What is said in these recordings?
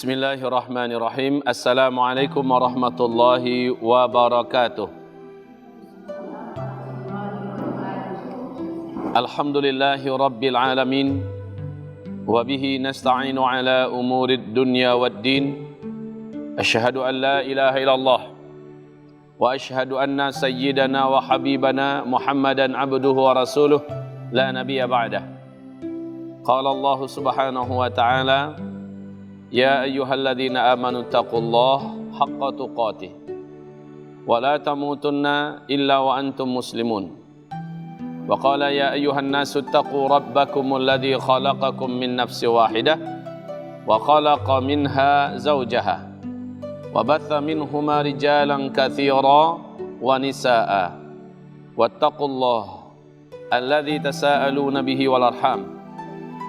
Bismillahirrahmanirrahim. Assalamualaikum warahmatullahi wabarakatuh. Alhamdulillahi rabbil alamin. Wabihi nasta'inu ala umurid dunya waddin. Ashhadu an la ilaha illallah. Wa ashhadu anna sayyidana wa habibana Muhammadan abduhu wa rasuluh. La nabiyya ba'dah. Qala Allah subhanahu wa ta'ala, Ya ayyuhalladzina amanu taqullaha haqqa tuqatih wa la tamutunna illa wa antum muslimun. Wa qala ya ayyuhan nasu taqu rabbakumul ladzi khalaqakum min nafsin wahidah wa khalaqa minha zawjaha wa batha minhuma rijalan katsira wa nisaa. Wattaqullaha alladzi tasaaluna bihi wal arham.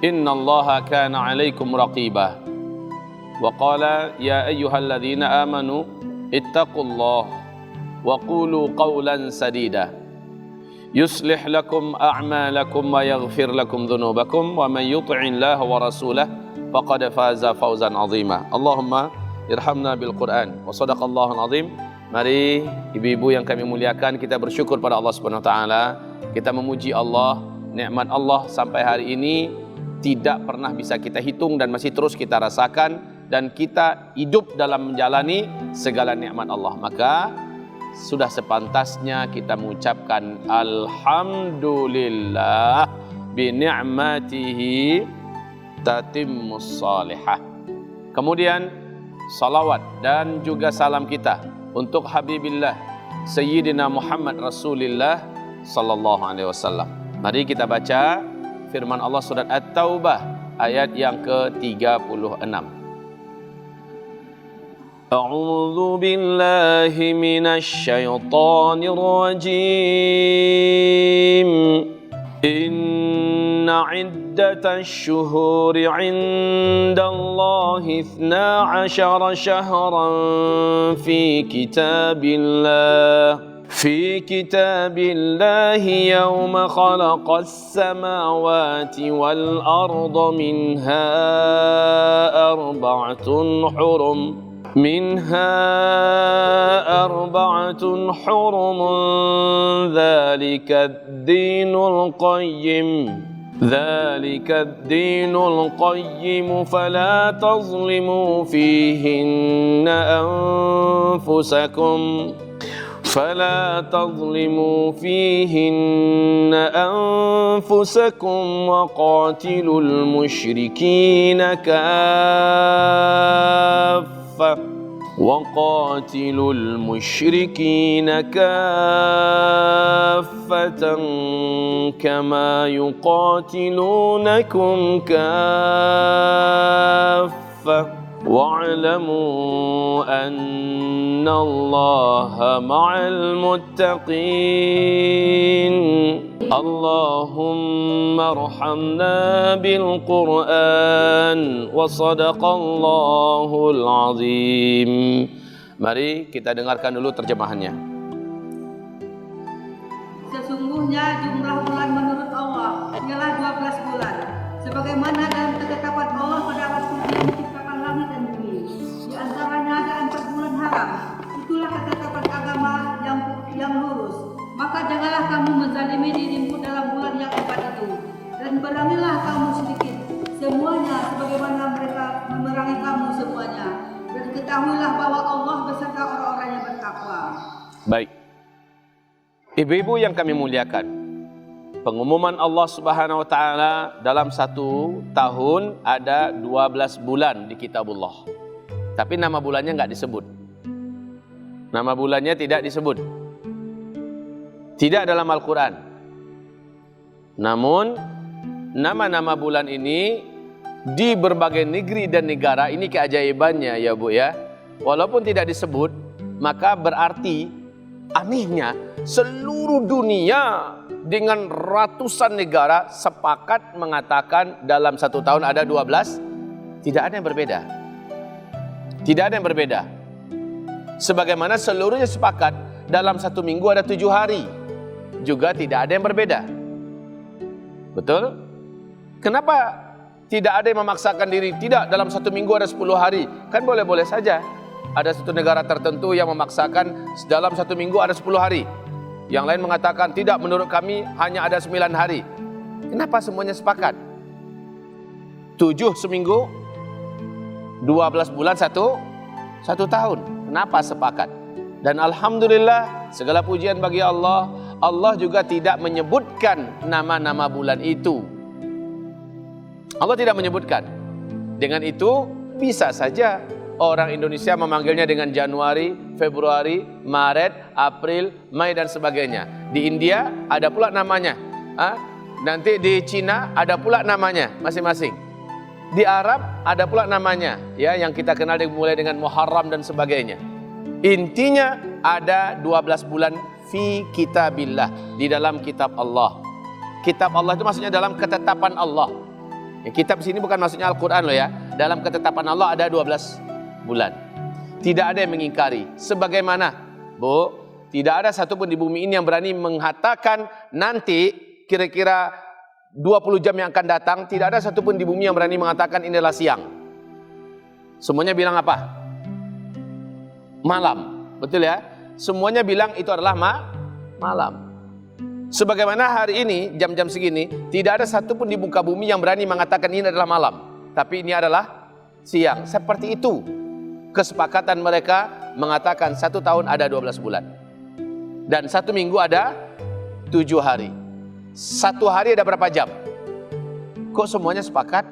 Innallaha kana 'alaikum raqiba. Wa qala ya ayyuhalladzina amanu ittaqullaha wa qulu qawlan sadida yuslih lakum a'malakum wa yaghfir lakum dhunubakum wa man yuti'illaha wa rasulahu faqad faza fawzan 'azima. Allahumma irhamna bil Qur'an wa sadaqallahul azim. Mari ibu-ibu yang kami muliakan, kita bersyukur pada Allah Subhanahu wa taala. Kita memuji Allah, nikmat Allah sampai hari ini tidak pernah bisa kita hitung dan masih terus kita rasakan, dan kita hidup dalam menjalani segala nikmat Allah. Maka sudah sepantasnya kita mengucapkan alhamdulillah bi ni'matihi tatimmus salihah. Kemudian salawat dan juga salam kita untuk Habibillah Sayyidina Muhammad Rasulullah sallallahu alaihi wasallam. Mari kita baca firman Allah surat At-Taubah ayat yang ke-36. A'udzu billahi minasy syaithanir rajim. Inna 'iddatash syuhuri 'indallahi 12 syahran fi kitabillah. في كتاب الله يوم خلق السماوات والأرض منها أربعة حرم ذلك الدين القيم فلا تظلموا فيهن أنفسكم وقاتلوا المشركين كافة كما يقاتلونكم كافة واعلموا أن الله مع المتقين. اللهم ارحمنا بالقرآن وصدق الله العظيم. Mari kita dengarkan dulu terjemahannya. Sesungguhnya jumlah bulan menurut Allah ialah 12 bulan, sebagaimana dalam ketetapan Allah pada waktu Dia menciptakan langit dan bumi. Di antaranya ada 4 bulan haram. Itulah ketetapan agama yang lurus. Maka janganlah kamu menzalimi dirimu dalam bulan yang 4 itu, dan berangilah kamu sedikit semuanya sebagaimana mereka memerangi kamu semuanya. Dan ketahuilah bahwa Allah beserta orang-orang yang bertakwa. Baik, ibu-ibu yang kami muliakan, pengumuman Allah Subhanahu wa taala dalam satu tahun ada 12 bulan di kitabullah. Tapi nama bulannya enggak disebut. Nama bulannya tidak disebut. Tidak dalam Al-Quran. Namun nama-nama bulan ini di berbagai negeri dan negara, ini keajaibannya ya Bu ya. Walaupun tidak disebut, maka berarti anehnya seluruh dunia dengan ratusan negara sepakat mengatakan dalam satu tahun ada 12. Tidak ada yang berbeda. Tidak ada yang berbeda. Sebagaimana seluruhnya sepakat dalam satu minggu ada 7 hari. Juga tidak ada yang berbeda. Betul? Kenapa Tidak ada yang memaksakan diri. Tidak, dalam 1 minggu ada 10 hari. Kan boleh-boleh saja. Ada satu negara tertentu yang memaksakan dalam 1 minggu ada 10 hari. Yang lain mengatakan tidak, menurut kami hanya ada 9 hari. Kenapa semuanya sepakat? 7 seminggu, 12 bulan, 1 tahun. Kenapa sepakat? Dan alhamdulillah, segala pujian bagi Allah. Allah juga tidak menyebutkan nama-nama bulan itu. Allah tidak menyebutkan. Dengan itu bisa saja orang Indonesia memanggilnya dengan Januari, Februari, Maret, April, Mei dan sebagainya. Di India ada pula namanya. Nanti di Cina ada pula namanya masing-masing. Di Arab ada pula namanya, ya, yang kita kenal dimulai dengan Muharram dan sebagainya. Intinya ada 12 bulan fi kitabillah, di dalam kitab Allah. Kitab Allah itu maksudnya dalam ketetapan Allah. Ya, kitab di sini bukan maksudnya Al-Quran loh ya. Dalam ketetapan Allah ada 12 bulan. Tidak ada yang mengingkari. Sebagaimana, Bu, tidak ada satupun di bumi ini yang berani mengatakan nanti kira-kira 20 jam yang akan datang, tidak ada satupun di bumi yang berani mengatakan ini adalah siang. Semuanya bilang apa? Malam. Betul ya? Semuanya bilang itu adalah malam. Sebagaimana hari ini, jam-jam segini, tidak ada satupun di muka bumi yang berani mengatakan ini adalah malam. Tapi ini adalah siang. Seperti itu kesepakatan mereka mengatakan 1 tahun ada 12 bulan. Dan 1 minggu ada 7 hari. 1 hari ada berapa jam? Kok semuanya sepakat?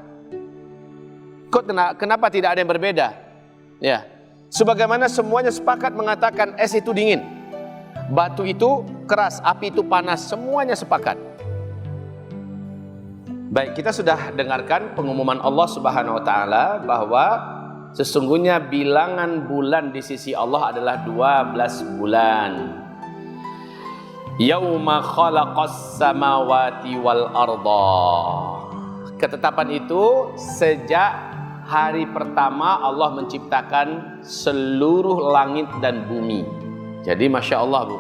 Kok kenapa tidak ada yang berbeda? Ya. Sebagaimana semuanya sepakat mengatakan es itu dingin, batu itu keras, api itu panas, semuanya sepakat. Baik, kita sudah dengarkan pengumuman Allah Subhanahu wa taala bahwa sesungguhnya bilangan bulan di sisi Allah adalah 12 bulan. Yauma khalaqas samawati wal arda. Ketetapan itu sejak hari pertama Allah menciptakan seluruh langit dan bumi. Jadi Masya Allah, Bu,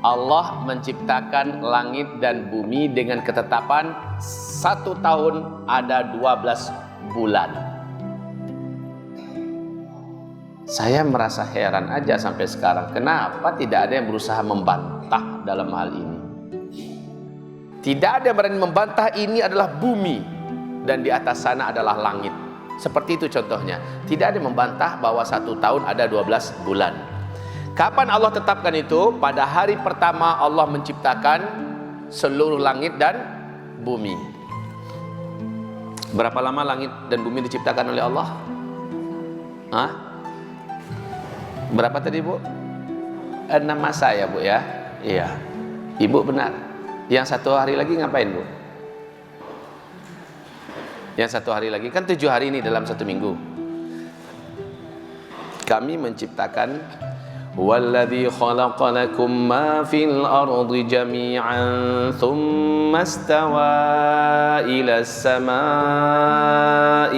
Allah menciptakan langit dan bumi dengan ketetapan 1 tahun ada 12 bulan. Saya merasa heran aja sampai sekarang, kenapa tidak ada yang berusaha membantah dalam hal ini. Tidak ada yang berani membantah ini adalah bumi dan di atas sana adalah langit. Seperti itu contohnya. Tidak ada yang membantah bahwa 1 tahun ada 12 bulan. Kapan Allah tetapkan itu? Pada hari pertama Allah menciptakan seluruh langit dan bumi. Berapa lama langit dan bumi diciptakan oleh Allah? Hah? Berapa tadi, Bu? 6 masa ya, Bu ya? Iya. Ibu benar. Yang 1 hari lagi ngapain, Bu? Yang 1 hari lagi kan 7 hari ini dalam 1 minggu. Kami menciptakan walladzi khalaqa lakum ma fil ardi jami'an tsumma istawa ila as-samaa'i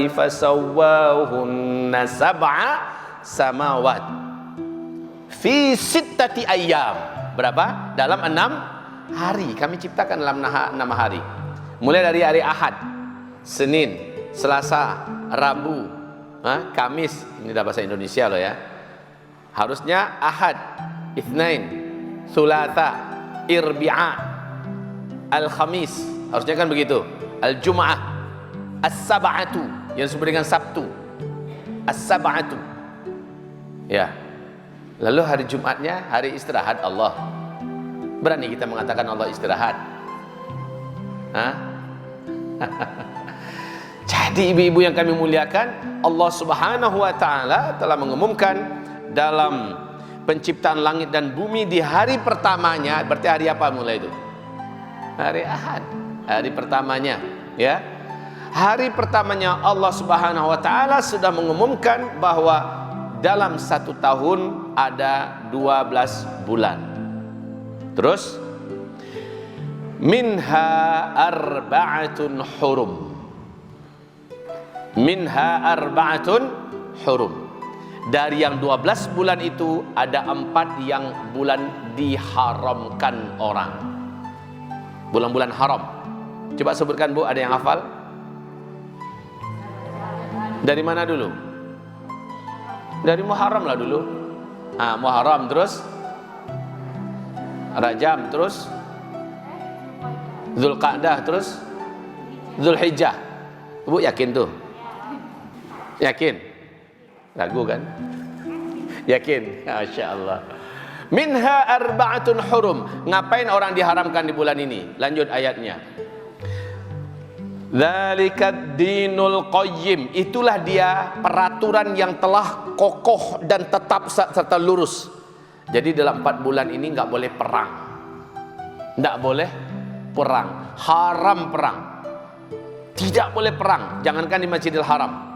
fasawwahunna sab'a samawat fi sittati ayyam. Berapa? Dalam 6 hari. Kami ciptakan dalam 6 hari. Mulai dari hari Ahad, Senin, Selasa, Rabu, Kamis. Ini dah bahasa Indonesia loh ya. Harusnya Ahad, Itsnain, Tsulatsa, Irbi'a, Al-Khamis. Harusnya kan begitu. Al-Jum'ah, As-Sab'atu, yang disebut dengan Sabtu. As-Sab'atu. Ya. Lalu hari Jumatnya hari istirahat Allah. Berani kita mengatakan Allah istirahat? Jadi ibu-ibu yang kami muliakan, Allah Subhanahu wa taala telah mengumumkan dalam penciptaan langit dan bumi di hari pertamanya. Berarti hari apa mulai itu? Hari Ahad. Hari pertamanya, ya. Hari pertamanya Allah Subhanahu wa taala sudah mengumumkan bahwa dalam 1 tahun ada 12 bulan. Terus minha arba'atun hurum. Minha arba'atun hurum. Dari yang 12 bulan itu ada 4 yang bulan diharamkan orang. Bulan-bulan haram. Coba sebutkan, Bu, ada yang hafal? Dari mana dulu? Dari Muharram lah dulu. Muharram, terus Rajab, terus Zulqa'dah, terus Zulhijjah. Ibu yakin tuh? Yakin? Ragu kan? Yakin? Masya Allah. Minha arba'atun hurum. Ngapain orang diharamkan di bulan ini? Lanjut ayatnya. Dzalikad dinul qayyim. Itulah dia peraturan yang telah kokoh dan tetap serta lurus. Jadi dalam 4 bulan ini nggak boleh perang. Nggak boleh perang. Haram perang. Tidak boleh perang. Jangankan di Masjidil Haram.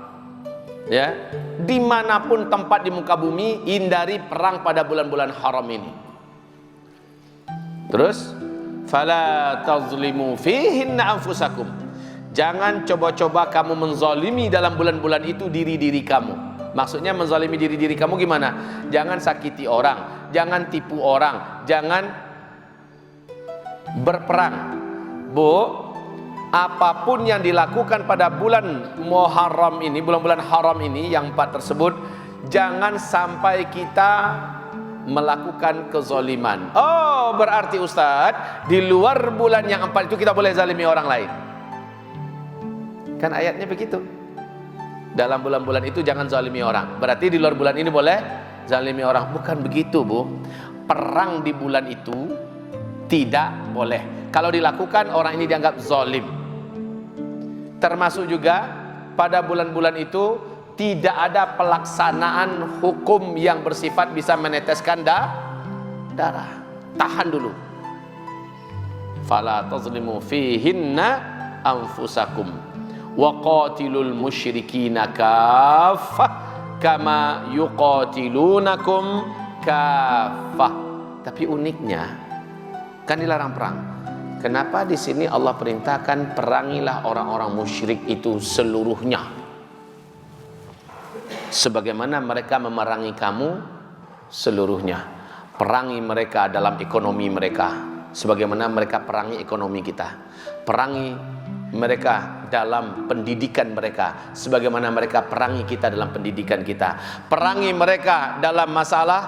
Ya, dimanapun tempat di muka bumi, hindari perang pada bulan-bulan haram ini. Terus, fala tazlimu fihinna anfusakum. Jangan coba-coba kamu menzalimi dalam bulan-bulan itu diri-diri kamu. Maksudnya menzalimi diri-diri kamu gimana? Jangan sakiti orang, jangan tipu orang, jangan berperang. Bu, apapun yang dilakukan pada bulan Muharram ini, bulan-bulan haram ini yang 4 tersebut, jangan sampai kita melakukan kezaliman. Oh, berarti Ustadz, di luar bulan yang 4 itu kita boleh zalimi orang lain. Kan ayatnya begitu. Dalam bulan-bulan itu jangan zalimi orang. Berarti di luar bulan ini boleh zalimi orang. Bukan begitu, Bu. Perang di bulan itu tidak boleh. Kalau dilakukan, orang ini dianggap zalim. Termasuk juga pada bulan-bulan itu tidak ada pelaksanaan hukum yang bersifat bisa meneteskan darah. Tahan dulu. Fala tazlimu fihinna anfusakum wa qatilul musyrikina kaffah kama yuqatilunakum kaffah. Tapi uniknya kan dilarang perang. Kenapa di sini Allah perintahkan perangilah orang-orang musyrik itu seluruhnya? Sebagaimana mereka memerangi kamu seluruhnya. Perangi mereka dalam ekonomi mereka, sebagaimana mereka perangi ekonomi kita. Perangi mereka dalam pendidikan mereka, sebagaimana mereka perangi kita dalam pendidikan kita. Perangi mereka dalam masalah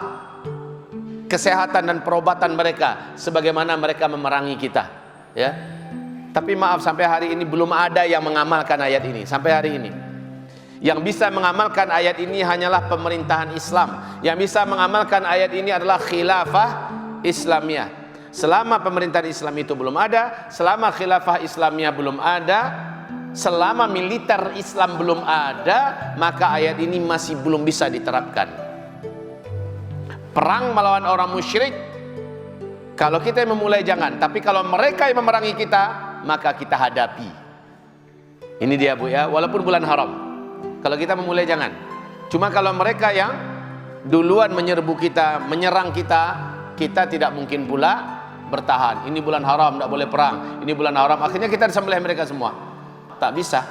kesehatan dan perobatan mereka, sebagaimana mereka memerangi kita. Ya, tapi maaf, sampai hari ini belum ada yang mengamalkan ayat ini. Sampai hari ini yang bisa mengamalkan ayat ini hanyalah pemerintahan Islam. Yang bisa mengamalkan ayat ini adalah khilafah Islamiyah. Selama pemerintahan Islam itu belum ada, selama khilafah Islamiyah belum ada, selama militer Islam belum ada, maka ayat ini masih belum bisa diterapkan. Perang melawan orang musyrik, kalau kita yang memulai jangan, tapi kalau mereka yang memerangi kita, maka kita hadapi. Ini dia, Bu, ya, walaupun bulan haram. Kalau kita memulai jangan. Cuma kalau mereka yang duluan menyerbu kita, menyerang kita, kita tidak mungkin pula bertahan. Ini bulan haram, tidak boleh perang. Ini bulan haram, akhirnya kita disembelih mereka semua. Tak bisa.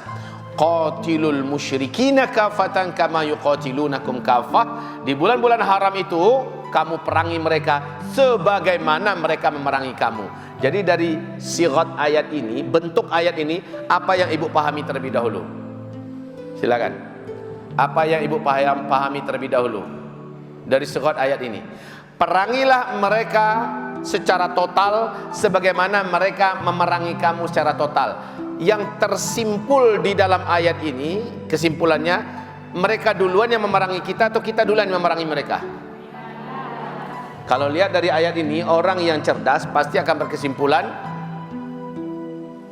Qatilul musyrikina kafatan kama yuqatilunakum kafah. Di bulan-bulan haram itu kamu perangi mereka sebagaimana mereka memerangi kamu. Jadi dari sigat ayat ini, bentuk ayat ini, apa yang ibu pahami terlebih dahulu? Silakan. Apa yang ibu pahami terlebih dahulu dari sigat ayat ini? Perangilah mereka secara total sebagaimana mereka memerangi kamu secara total. Yang tersimpul di dalam ayat ini, kesimpulannya, mereka duluan yang memerangi kita atau kita duluan yang memerangi mereka? Kalau lihat dari ayat ini, orang yang cerdas pasti akan berkesimpulan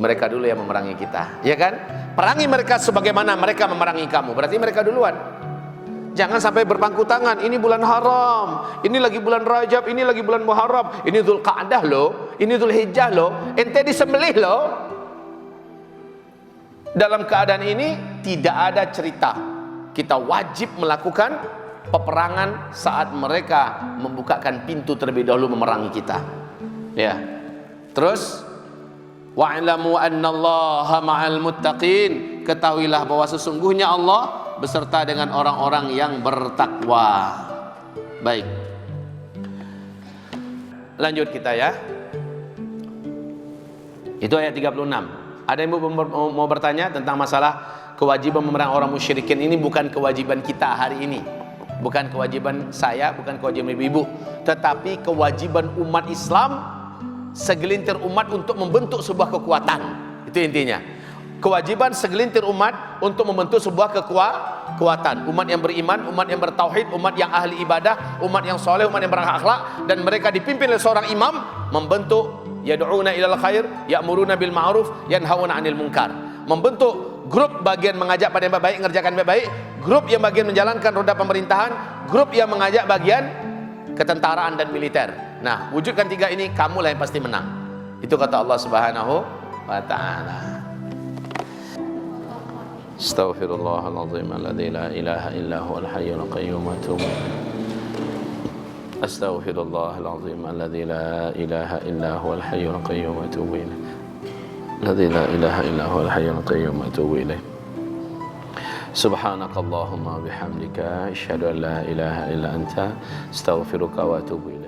mereka dulu yang memerangi kita, ya kan? Perangi mereka sebagaimana mereka memerangi kamu, berarti mereka duluan. Jangan sampai berpangku tangan. Ini bulan haram, ini lagi bulan Rajab, ini lagi bulan Muharram, ini Zulqa'dah loh, ini Zulhijjah loh, ente disembelih loh. Dalam keadaan ini tidak ada cerita kita wajib melakukan peperangan saat mereka membukakan pintu terlebih dahulu memerangi kita. Ya. Terus wa'lamu annallaha ma'al muttaqin. Ketahuilah bahwa sesungguhnya Allah beserta dengan orang-orang yang bertakwa. Baik. Lanjut kita ya. Itu ayat 36. Ada yang mau bertanya tentang masalah kewajiban memerangi orang musyrikin ini bukan kewajiban kita hari ini, bukan kewajiban saya, bukan kewajiban ibu-ibu, tetapi kewajiban umat Islam, segelintir umat untuk membentuk sebuah kekuatan. Itu intinya. Kewajiban segelintir umat untuk membentuk sebuah kekuatan. Umat yang beriman, umat yang bertauhid, umat yang ahli ibadah, umat yang soleh, umat yang berakhlak, dan mereka dipimpin oleh seorang imam, membentuk yad'una ilal khair, ya'muruna bil ma'ruf, yanhauna 'anil munkar. Membentuk grup bagian mengajak pada yang baik, mengerjakan yang baik, grup yang bagian menjalankan roda pemerintahan, grup yang mengajak bagian ketentaraan dan militer. Nah, wujudkan tiga ini, kamulah yang pasti menang. Itu kata Allah Subhanahu wa ta'ala. Astaghfirullahaladzim alladzi la ilaha illa huwal hayyul qayyum wa atubu ilaih. Astaghfirullahaladzim alladzi la ilaha illa huwal hayyul qayyum wa atubu ilaih. Alladzi la ilaha illa huwal hayyul qayyum wa atubu ilaih. Subhanakallahumma bihamdika asyhadu an la ilaha illa anta astaghfiruka wa atubu ilaih.